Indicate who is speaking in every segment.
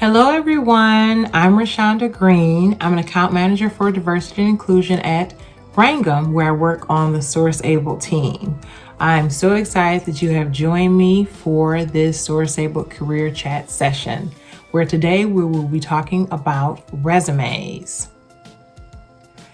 Speaker 1: Hello everyone, I'm Roshaunda Green. I'm an account manager for diversity and inclusion at Rangam, where I work on the SourceAbled team. I'm so excited that you have joined me for this SourceAbled career chat session, where today we will be talking about resumes.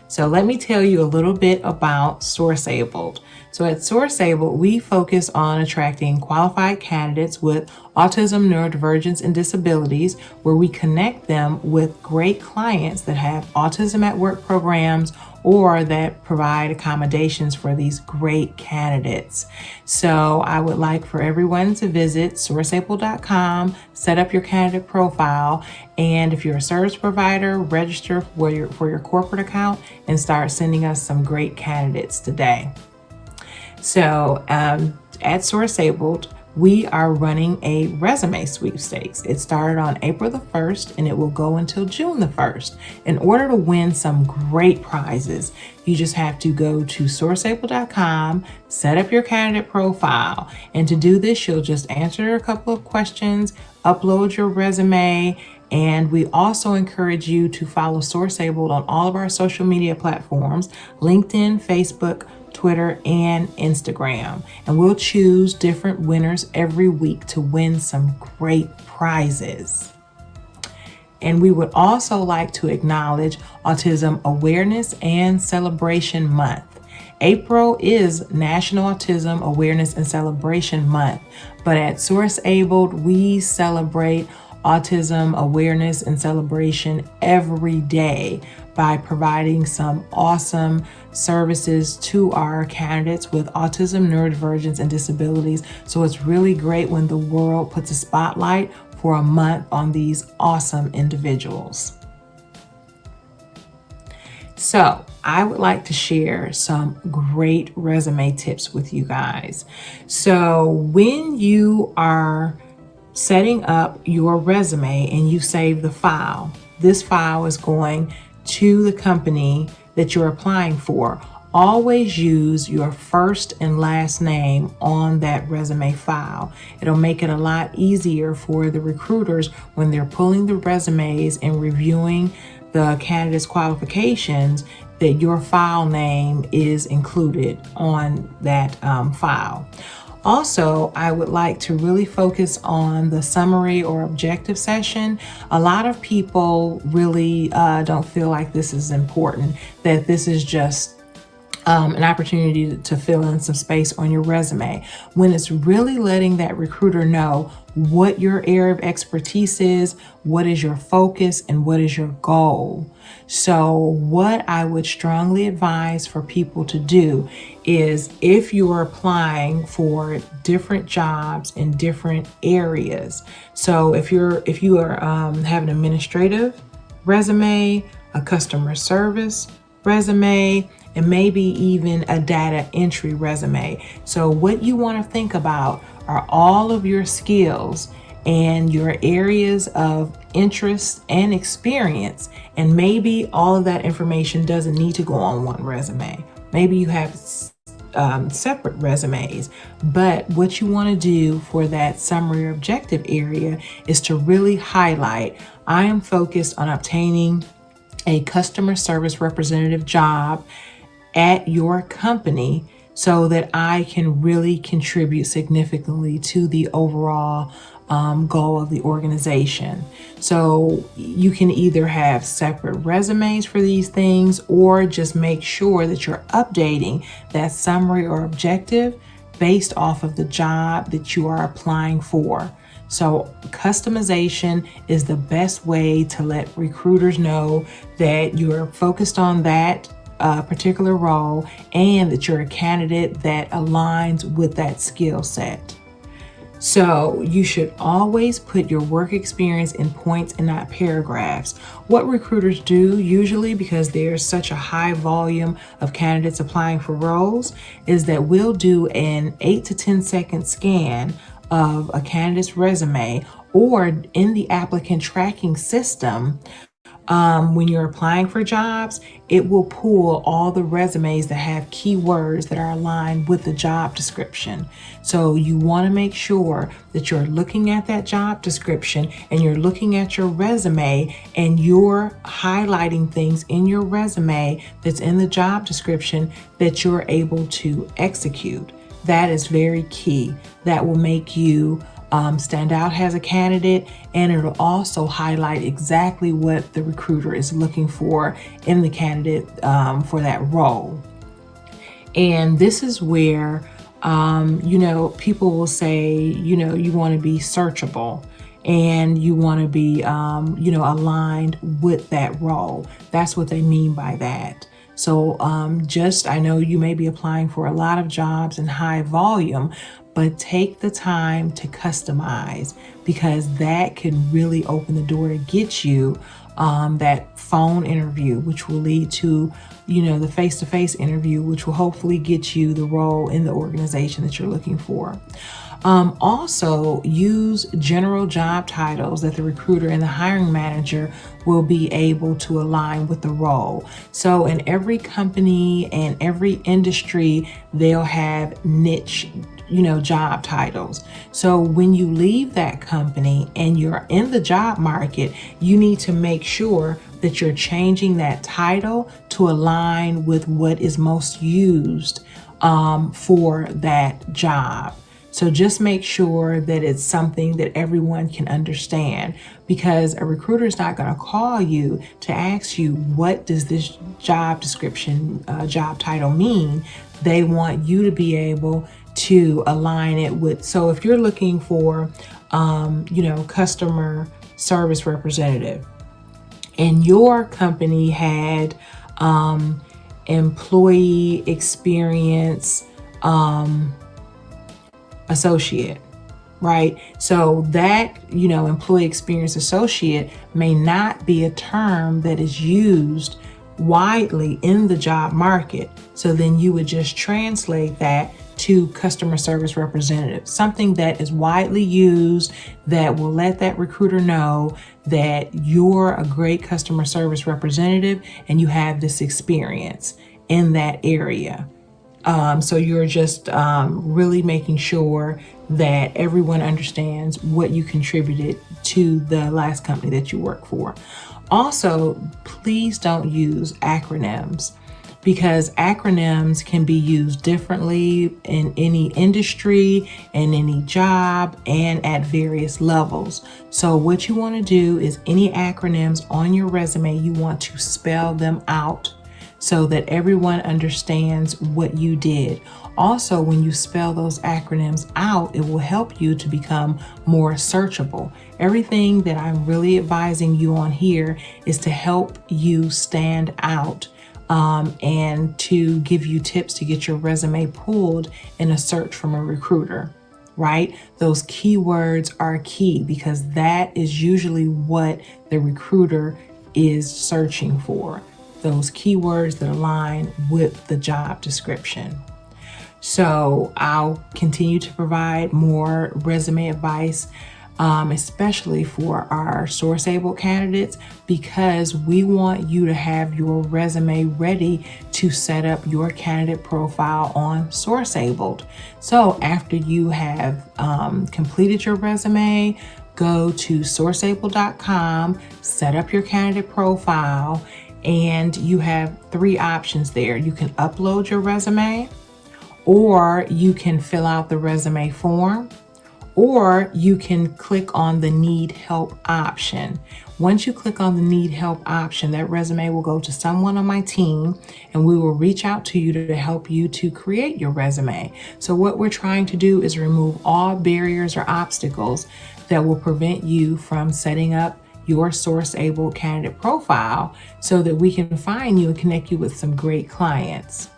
Speaker 1: So let me tell you a little bit about SourceAbled. So at SourceAbled, we focus on attracting qualified candidates with autism, neurodivergence, and disabilities, where we connect them with great clients that have autism at work programs or that provide accommodations for these great candidates. So I would like for everyone to visit sourceable.com, set up your candidate profile, and if you're a service provider, register for your corporate account and start sending us some great candidates today. So at SourceAbled, we are running a resume sweepstakes. It started on April the 1st and it will go until June the 1st. In order to win some great prizes, you just have to go to sourceable.com, set up your candidate profile. And to do this, you'll just answer a couple of questions, upload your resume, and we also encourage you to follow SourceAbled on all of our social media platforms, LinkedIn, Facebook, Twitter, and Instagram. And we'll choose different winners every week to win some great prizes. And we would also like to acknowledge Autism Awareness and Celebration Month. April is National Autism Awareness and Celebration Month, but at SourceAbled, we celebrate autism awareness and celebration every day by providing some awesome services to our candidates with autism, neurodivergence, and disabilities. So it's really great when the world puts a spotlight for a month on these awesome individuals. So I would like to share some great resume tips with you guys. So when you are setting up your resume and you save the file, this file is going to the company that you're applying for. Always use your first and last name on that resume file. It'll make it a lot easier for the recruiters when they're pulling the resumes and reviewing the candidate's qualifications, that your file name is included on that file. Also, I would like to really focus on the summary or objective session. A lot of people really don't feel like this is important, that this is just an opportunity to fill in some space on your resume, when it's really letting that recruiter know what your area of expertise is, what is your focus, and what is your goal. So what I would strongly advise for people to do is, if you're applying for different jobs in different areas, so if you have an administrative resume, a customer service resume, and maybe even a data entry resume. So what you want to think about are all of your skills and your areas of interest and experience. And maybe all of that information doesn't need to go on one resume. Maybe you have separate resumes, but what you want to do for that summary or objective area is to really highlight, I am focused on obtaining a customer service representative job at your company so that I can really contribute significantly to the overall goal of the organization. So you can either have separate resumes for these things, or just make sure that you're updating that summary or objective based off of the job that you are applying for. So customization is the best way to let recruiters know that you're focused on that particular role and that you're a candidate that aligns with that skill set. So you should always put your work experience in points and not paragraphs. What recruiters do usually, because there's such a high volume of candidates applying for roles, is that we'll do an 8 to 10 second scan of a candidate's resume, or in the applicant tracking system. When you're applying for jobs, it will pull all the resumes that have keywords that are aligned with the job description. So you want to make sure that you're looking at that job description and you're looking at your resume and you're highlighting things in your resume that's in the job description that you're able to execute. That is very key. That will make you stand out as a candidate, and it'll also highlight exactly what the recruiter is looking for in the candidate for that role. And this is where, people will say, you want to be searchable and you want to be, aligned with that role. That's what they mean by that. So I know you may be applying for a lot of jobs in high volume, but take the time to customize, because that can really open the door to get you that phone interview, which will lead to, the face-to-face interview, which will hopefully get you the role in the organization that you're looking for. Also, use general job titles that the recruiter and the hiring manager will be able to align with the role. So in every company and every industry, they'll have niche job titles. So when you leave that company and you're in the job market, you need to make sure that you're changing that title to align with what is most used for that job. So just make sure that it's something that everyone can understand, because a recruiter is not going to call you to ask you, what does this job description, job title mean? They want you to be able to align it with. So if you're looking for, customer service representative, and your company had employee experience associate, right? So that, employee experience associate may not be a term that is used widely in the job market. So then you would just translate that to customer service representative, something that is widely used that will let that recruiter know that you're a great customer service representative and you have this experience in that area. So you're just really making sure that everyone understands what you contributed to the last company that you work for. Also, please don't use acronyms, because acronyms can be used differently in any industry and any job and at various levels. So what you want to do is any acronyms on your resume, you want to spell them out so that everyone understands what you did. Also, when you spell those acronyms out, it will help you to become more searchable. Everything that I'm really advising you on here is to help you stand out and to give you tips to get your resume pulled in a search from a recruiter, right? Those keywords are key because that is usually what the recruiter is searching for. Those keywords that align with the job description. So I'll continue to provide more resume advice, especially for our SourceAbled candidates, because we want you to have your resume ready to set up your candidate profile on SourceAbled. So after you have completed your resume, go to sourceable.com, set up your candidate profile, and you have 3 options there. You can upload your resume, or you can fill out the resume form, or you can click on the need help option. Once you click on the need help option, that resume will go to someone on my team and we will reach out to you to help you to create your resume. So what we're trying to do is remove all barriers or obstacles that will prevent you from setting up your SourceAbled candidate profile so that we can find you and connect you with some great clients.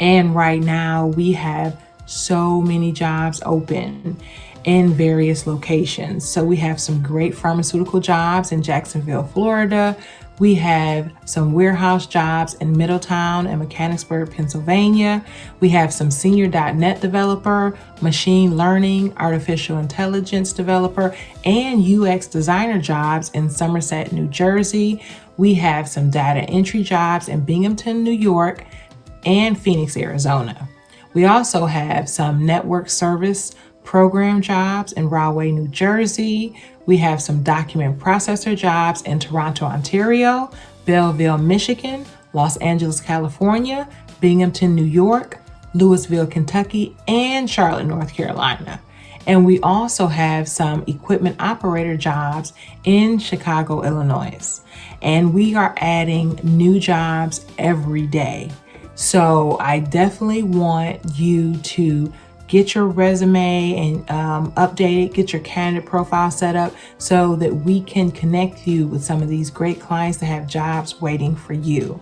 Speaker 1: And right now we have so many jobs open in various locations. So we have some great pharmaceutical jobs in Jacksonville, Florida. We have some warehouse jobs in Middletown and Mechanicsburg, Pennsylvania. We have some senior .NET developer, machine learning, artificial intelligence developer, and UX designer jobs in Somerset, New Jersey. We have some data entry jobs in Binghamton, New York, and Phoenix, Arizona. We also have some network service program jobs in Rahway, New Jersey. We have some document processor jobs in Toronto, Ontario, Belleville, Michigan, Los Angeles, California, Binghamton, New York, Louisville, Kentucky, and Charlotte, North Carolina. And we also have some equipment operator jobs in Chicago, Illinois. And we are adding new jobs every day. So I definitely want you to get your resume and update it, get your candidate profile set up so that we can connect you with some of these great clients that have jobs waiting for you.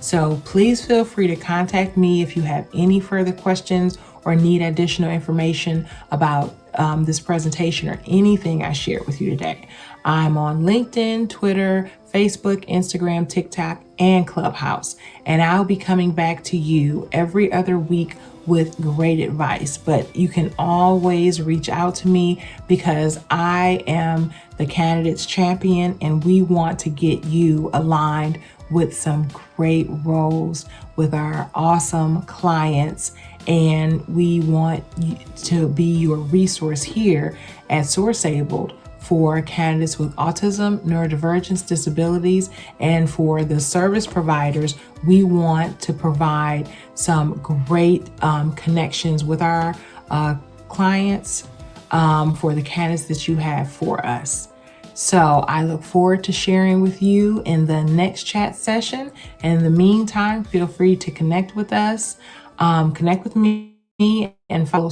Speaker 1: So please feel free to contact me if you have any further questions or need additional information about this presentation or anything I shared with you today. I'm on LinkedIn, Twitter, Facebook, Instagram, TikTok, and Clubhouse. And I'll be coming back to you every other week with great advice. But you can always reach out to me because I am the candidate's champion and we want to get you aligned with some great roles with our awesome clients. And we want you to be your resource here at SourceAbled for candidates with autism, neurodivergence, disabilities, and for the service providers, we want to provide some great connections with our clients for the candidates that you have for us. So I look forward to sharing with you in the next chat session. And in the meantime, feel free to connect with us, connect with me and follow